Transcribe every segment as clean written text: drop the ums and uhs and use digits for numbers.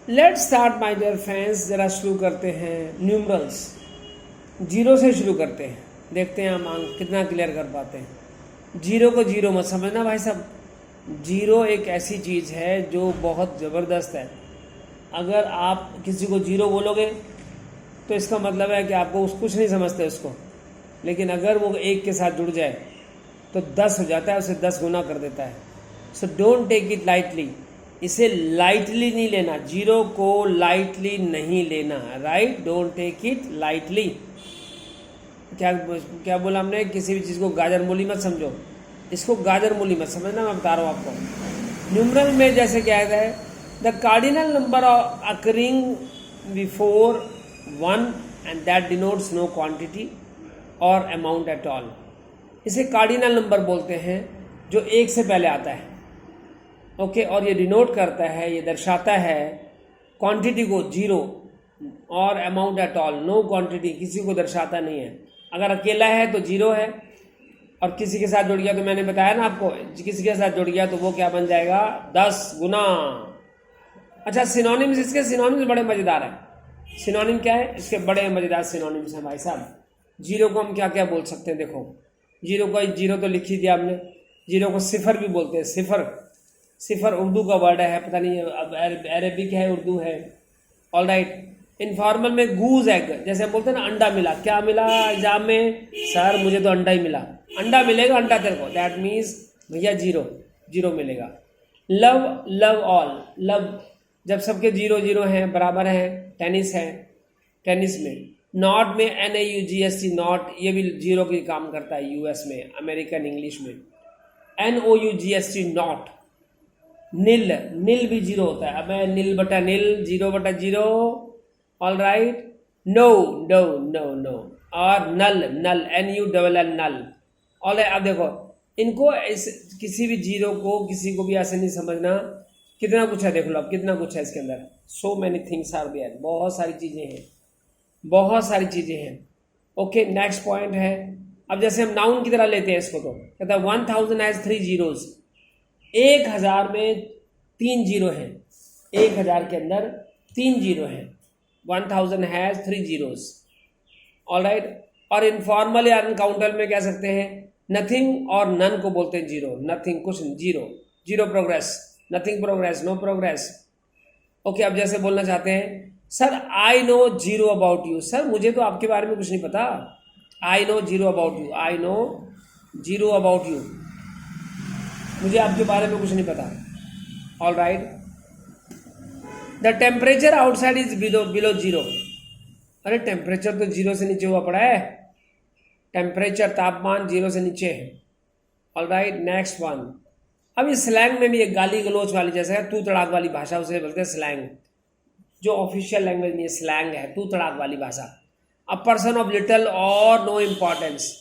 Let's start my dear friends. जरा शुरू करते हैं न्यूमरल्स। जीरो से शुरू करते हैं, देखते हैं हम अंक कितना क्लियर कर पाते हैं। जीरो को जीरो मत समझना भाई साहब। जीरो एक ऐसी चीज़ है जो बहुत ज़बरदस्त है। अगर आप किसी को जीरो बोलोगे तो इसका मतलब है कि आपको कुछ नहीं समझते उसको, लेकिन अगर वो एक के साथ जुड़ जाए तो 10 हो जाता है, उसे 10 गुना कर देता है। So don't take it lightly. इसे लाइटली नहीं लेना, जीरो को लाइटली नहीं लेना, right. Don't take it lightly. क्या क्या बोला हमने? किसी भी चीज़ को गाजर मूली मत समझो, इसको गाजर मूली मत समझना, मैं बता रहा हूँ आपको। न्यूमरल में जैसे क्या है, the cardinal number occurring before 1 and that denotes no quantity और अमाउंट एट ऑल। इसे कार्डिनल नंबर बोलते हैं जो एक से पहले आता है, ओके। और ये डिनोट करता है, ये दर्शाता है क्वांटिटी को, जीरो, और amount at all, no quantity, किसी को दर्शाता नहीं है। अगर अकेला है तो जीरो है, और किसी के साथ जुड़ गया तो मैंने बताया ना आपको, किसी के साथ जुड़ गया तो वो क्या बन जाएगा? 10 गुना। अच्छा, सिनोनिम्स, इसके सिनोनिम्स बड़े मज़ेदार हैं। सिनोनिम क्या है इसके? बड़े मज़ेदार सिनोनिम्स हैं भाई साहब। जीरो को हम क्या क्या बोल सकते हैं? देखो, जीरो को, जीरो तो लिख ही दिया हमने। जीरो को सिफर भी बोलते हैं, सिफर। सिफर उर्दू का वर्ड है, पता नहीं अब अरेबिक है, उर्दू है, ऑल राइट। इनफॉर्मल में गूज एग, जैसे हम बोलते हैं ना, अंडा मिला। क्या मिला एग्जाम में? सर मुझे तो अंडा ही मिला। अंडा मिलेगा, अंडा तेरे को, दैट मीन्स भैया जीरो, जीरो मिलेगा। लव, लव ऑल, लव जब सबके जीरो जीरो हैं, बराबर हैं। टेनिस है, टेनिस में। नॉट में NAUGST, नॉट, ये भी जीरो की काम करता है US में, अमेरिकन इंग्लिश में। NOUGST, nought. नील, नील भी जीरो होता है। अब नील बटा नील, जीरो बटा zero, all right. No, no, no, no. और null, null, NULL, null, all right. अब देखो, इनको किसी भी जीरो को, किसी को भी ऐसे नहीं समझना। कितना कुछ है, देख लो अब कितना कुछ है इसके अंदर। So many things are there, बहुत सारी चीज़ें हैं, बहुत सारी चीज़ें हैं, ओके। नेक्स्ट पॉइंट है, अब जैसे हम नाउन की तरह लेते हैं इसको, तो कहता है 1000 हैज़ 3 जीरोज। 1000 में 3 जीरो हैं, 1000 के अंदर 3 जीरो हैं। 1000 हैज़ 3 जीरोज, ऑल राइट। और इनफॉर्मल या अनकाउंटेबल में कह सकते हैं नथिंग और नन को बोलते हैं जीरो। नथिंग, कुछ, zero, zero progress, nothing progress, no progress, okay. अब जैसे बोलना चाहते हैं, sir I know zero about you. Sir मुझे तो आपके बारे में कुछ नहीं पता। I know zero about you, I know zero about you, मुझे आपके बारे में कुछ नहीं पता, all right. The temperature outside is below zero. अरे टेम्परेचर तो जीरो से नीचे हुआ पड़ा है, टेम्परेचर, तापमान जीरो से नीचे है, ऑल राइट। नेक्स्ट वन, अब इस स्लैंग में भी एक गाली गलोच वाली, जैसे तू तड़ाक वाली भाषा, उसे बोलते हैं स्लैंग। जो ऑफिशियल लैंग्वेज में स्लैंग है, तू तड़ाक वाली भाषा। अ पर्सन ऑफ लिटल और नो इम्पॉर्टेंस,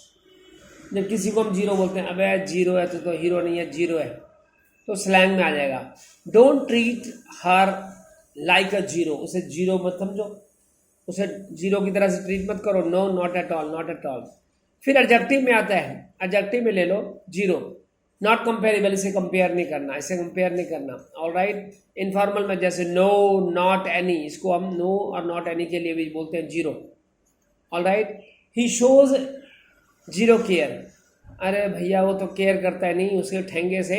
जब किसी को हम जीरो बोलते हैं, अबे जीरो है तो हीरो नहीं है, जीरो है, तो स्लैंग में आ जाएगा। Don't treat her like a zero, उसे जीरो मत समझो, उसे जीरो की तरह से ट्रीट मत करो। No, not at all, not at all. फिर एडजेक्टिव में आता है, एडजेक्टिव में ले लो जीरो। नॉट कंपेरेबल, इसे कंपेयर नहीं करना, इसे कंपेयर नहीं करना, ऑल राइट। इनफॉर्मल में जैसे नो, नॉट एनी, इसको हम नो और नॉट एनी के लिए भी बोलते हैं जीरो, ऑल राइट। ही शोज जीरो केयर। अरे भैया वो तो केयर करता है नहीं, उसके ठेंगे से।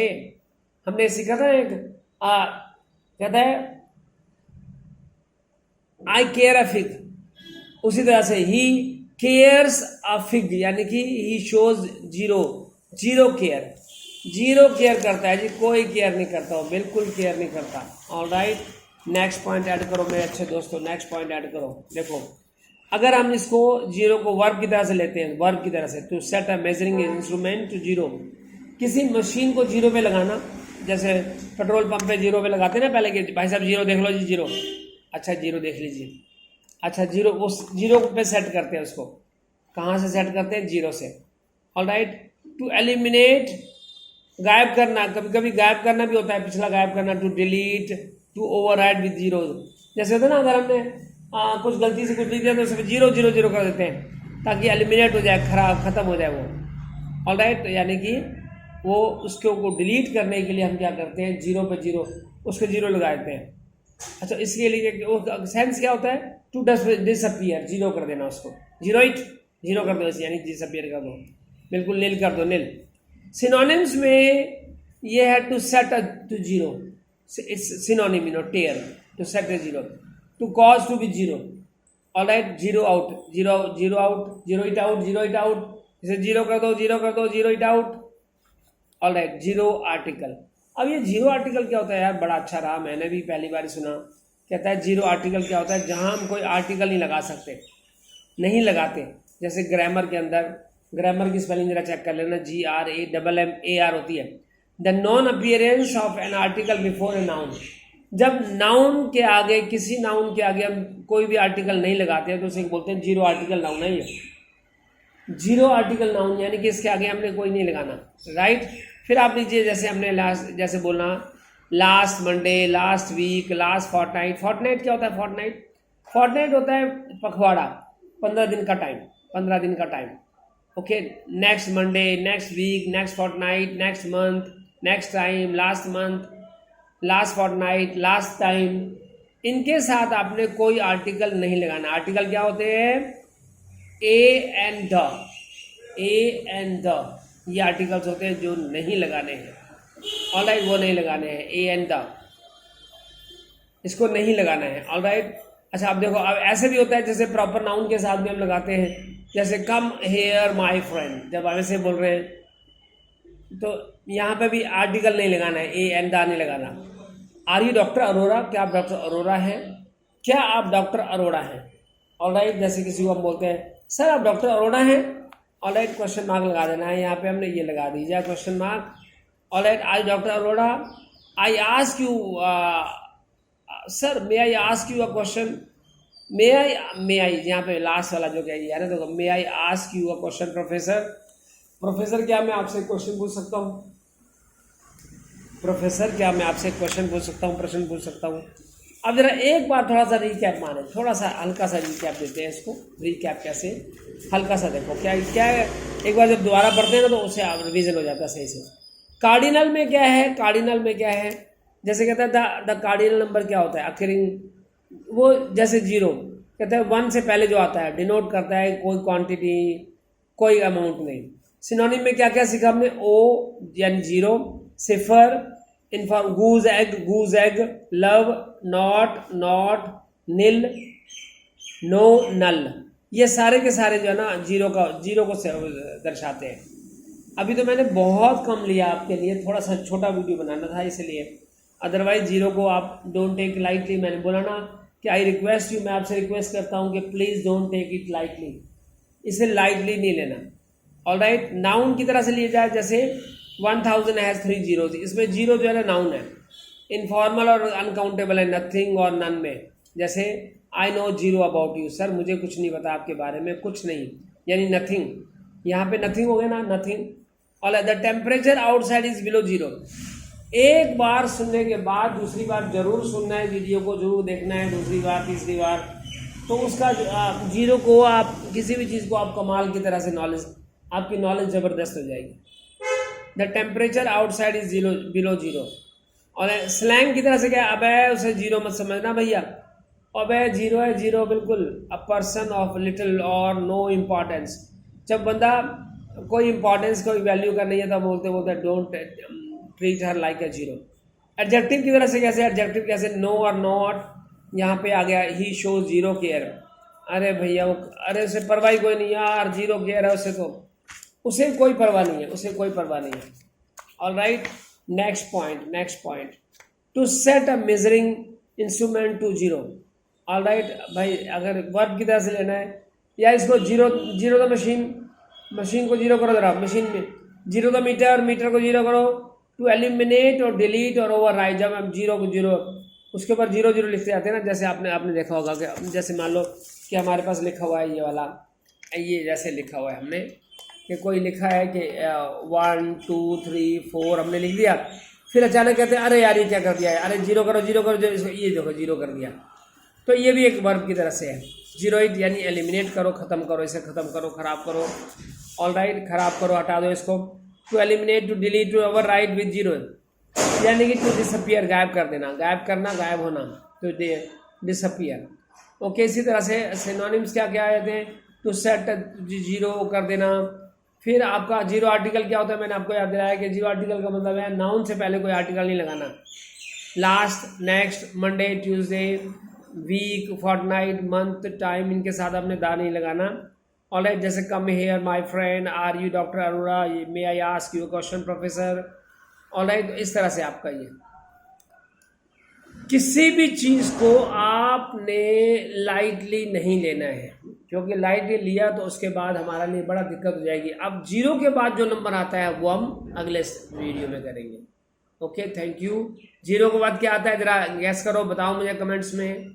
हमने सीखा था एक, कहता है आई केयर अ फिग, उसी तरह से ही केयर्स अ फिग, यानी कि he shows zero, zero care, zero care करता है जी, कोई केयर नहीं करता, वो बिल्कुल केयर नहीं करता, all right. Next point add करो मेरे अच्छे दोस्तों, नेक्स्ट पॉइंट ऐड करो। देखो, अगर हम इसको जीरो को वर्ब की तरह से लेते हैं, वर्ब की तरह से, to set a measuring instrument to zero, किसी मशीन को जीरो पे लगाना। जैसे पेट्रोल पंप पे जीरो पे लगाते हैं ना पहले, कि भाई साहब जीरो देख लो जी, जीरो, अच्छा जीरो देख लीजिए, अच्छा जीरो, उस जीरो पे सेट करते हैं उसको। कहाँ से सेट करते हैं? जीरो से, ऑल राइट। टू एलिमिनेट, गायब करना, कभी कभी गायब करना भी होता है, पिछला गायब करना। To delete, to override with zero, जैसे होता है ना, अगर हमने कुछ गलती से कुछ लिख दिया तो उसमें जीरो जीरो जीरो कर देते हैं ताकि एलिमिनेट हो जाए, खराब, खत्म हो जाए वो, ऑल राइट। यानी कि वो उसको डिलीट करने के लिए हम क्या करते हैं, जीरो पे जीरो, उसके जीरो लगा देते हैं, अच्छा, इसके लिए सेंस क्या होता है? टू डिसअपियर, जीरो कर देना उसको, जीरो कर दो, यानी डिसअपियर कर दो, बिल्कुल नील कर दो, नील। सिनोनिम्स में ये है to set to zero, it's synonym, tare, to set a zero, to cause to be zero. Alright, zero out, zero out, zero it out, इसे जीरो कर दो, zero it out. Alright, zero article. अब ये zero article क्या होता है यार? बड़ा अच्छा रहा, मैंने भी पहली बार सुना। कहता है जीरो आर्टिकल क्या होता है? जहां हम कोई आर्टिकल नहीं लगा सकते, नहीं लगाते। जैसे ग्रामर के अंदर, ग्रामर की स्पेलिंग जरा चेक कर लेना, GRAMMAR होती है। The non appearance of an article before a noun. जब नाउन के आगे, किसी नाउन के आगे हम कोई भी आर्टिकल नहीं लगाते हैं तो उसे बोलते हैं जीरो आर्टिकल नाउन है ये। जीरो आर्टिकल नाउन यानी कि इसके आगे हमने कोई नहीं लगाना, राइट। फिर आप लीजिए, जैसे हमने जैसे बोलना last Monday, last week, last fortnight. Fortnight क्या होता है? फोर्टनाइट होता है पखवाड़ा, 15 दिन का टाइम, 15 दिन का time. Okay, next Monday, next week, next fortnight, next month, next time, last month, last fortnight, last time. इनके साथ आपने कोई आर्टिकल नहीं लगाना। आर्टिकल क्या होते हैं? ए एंड द, ये आर्टिकल्स होते हैं जो नहीं लगाने हैं। ऑलराइट, वो नहीं लगाने हैं, ए एंड द, इसको नहीं लगाना है। ऑलराइट। अच्छा, अब देखो, अब ऐसे भी होता है जैसे प्रॉपर नाउन के साथ भी हम लगाते हैं, जैसे कम हेयर माय फ्रेंड। जब आप ऐसे बोल रहे हैं तो यहाँ पे भी आर्टिकल नहीं लगाना है, ए एंड द नहीं लगाना। Are you doctor Arora? क्या आप डॉक्टर अरोरा हैं? क्या आप डॉक्टर अरोरा हैं? ऑलराइट, जैसे किसी को हम बोलते हैं सर आप डॉक्टर अरोरा हैं, ऑलराइट, क्वेश्चन मार्क लगा देना है। यहाँ पे हमने ये लगा दीजिए question mark. Alright, I doctor Arora, I ask you sir, may I ask you a question, may I यहाँ पे लास्ट वाला जो कह दिया है ना, तो may I ask you a question professor क्या मैं आपसे क्वेश्चन पूछ सकता हूँ? प्रोफेसर क्या मैं आपसे क्वेश्चन पूछ सकता हूँ, प्रश्न पूछ सकता हूँ? अब जरा एक बार थोड़ा सा रिकैप माने, थोड़ा सा हल्का सा रिकैप देते हैं इसको। रिकैप कैसे? हल्का सा देखो क्या है, एक बार जब दोबारा पढ़ते हैं ना तो उससे रिविजन हो जाता है सही से। कार्डिनल में क्या है? कार्डिनल में क्या है? जैसे कहता है द कार्डिनल नंबर क्या होता है? अक्रिंग, वो जैसे जीरो कहते हैं 1 से पहले जो आता है डिनोट करता है कोई क्वांटिटी, कोई अमाउंट नहीं। सिनोनिम में क्या क्या सीखा हमने? ओ यानी जीरो, सिफर, इनफॉर्म, goose egg, love, nought, nil, no, null. ये सारे के सारे जो है ना जीरो को दर्शाते हैं। अभी तो मैंने बहुत कम लिया आपके लिए, थोड़ा सा छोटा वीडियो बनाना था इसलिए, अदरवाइज जीरो को आप डोंट टेक लाइटली। मैंने बोला ना कि आई रिक्वेस्ट यू, मैं आपसे रिक्वेस्ट करता हूँ कि please don't take it lightly, इसे लाइटली नहीं लेना। ऑलराइट, नाउन की तरह से लिए जाए, जैसे 1000 हैज़ 3 जीरोज, इसमें जीरो जो है ना नाउन है। इनफॉर्मल और अनकाउंटेबल है नथिंग और नन में। जैसे आई know zero about you, sir मुझे कुछ नहीं पता आपके बारे में, कुछ नहीं, यानी नथिंग। यहाँ पे नथिंग हो गया ना, नथिंग। और the temperature outside is below zero. एक बार सुनने के बाद दूसरी बार जरूर सुनना है, वीडियो को जरूर देखना है, दूसरी बार तीसरी बार, तो उसका जीरो को आप किसी भी चीज़ को आप कमाल की तरह से नॉलेज, आपकी नॉलेज ज़बरदस्त हो जाएगी। The temperature outside is below zero. और स्लैंग की तरह से क्या, अब है उसे जीरो मत समझना भैया, अब है जीरो है, जीरो बिल्कुल। अ पर्सन ऑफ लिटिल और नो इम्पॉर्टेंस, जब बंदा कोई इंपॉर्टेंस, कोई वैल्यू का नहीं है तो बोलते don't treat her like a zero. Adjective की तरह से कैसे? एडजेक्टिव कैसे? नो और नॉट, यहाँ पे आ गया ही शो जीरो केयर। अरे भैया वो, अरे उसे परवाह कोई नहीं यार, जीरो केयर है उसे, तो उसे कोई परवाह नहीं है, उसे कोई परवाह नहीं है। Alright, next point, to set a measuring instrument to zero. Alright भाई, अगर वर्ब की तरह से लेना है, या इसको जीरो द मशीन को जीरो करो जरा, मशीन में जीरो द मीटर को जीरो करो। टू एलिमिनेट और डिलीट और ओवरराइड, जब हम जीरो को जीरो, उसके ऊपर जीरो लिखते जाते हैं ना, जैसे आपने देखा होगा कि जैसे मान लो कि हमारे पास लिखा हुआ है ये वाला, ये जैसे लिखा हुआ है हमने कि कोई लिखा है कि 1 2 3 4 हमने लिख दिया, फिर अचानक कहते हैं अरे यार ये क्या कर दिया है, अरे जीरो करो इसको, ये देखो जीरो कर दिया। तो ये भी एक वर्ब की तरह से है। जीरोइड यानी एलिमिनेट करो, ख़त्म करो, इसे ख़त्म करो, ख़राब करो। ऑलराइट, ख़राब करो, हटा दो इसको। To eliminate, to delete, to override with zero, यानी कि टू डिसअपियर, गायब कर देना, गायब करना, गायब होना। तो डिसअपियर। ओके, इसी तरह से सिनोनिम्स क्या क्या आए थे, टू सेट जीरो कर देना। फिर आपका जीरो आर्टिकल क्या होता है, मैंने आपको याद दिलाया कि जीरो आर्टिकल का मतलब है नाउन से पहले कोई आर्टिकल नहीं लगाना। Last, next, Monday, Tuesday, week, fortnight, month, time, इनके साथ आपने दा नहीं लगाना। ऑलराइट, जैसे come here my friend, are you doctor Arora, may I ask you question professor. Alright, इस तरह से आपका ये किसी भी चीज को आपने लाइटली नहीं लेना है, क्योंकि लाइटली लिया तो उसके बाद हमारे लिए बड़ा दिक्कत हो जाएगी। अब जीरो के बाद जो नंबर आता है वो हम अगले वीडियो में करेंगे। Okay, thank you. जीरो के बाद क्या आता है जरा गैस करो, बताओ मुझे कमेंट्स में।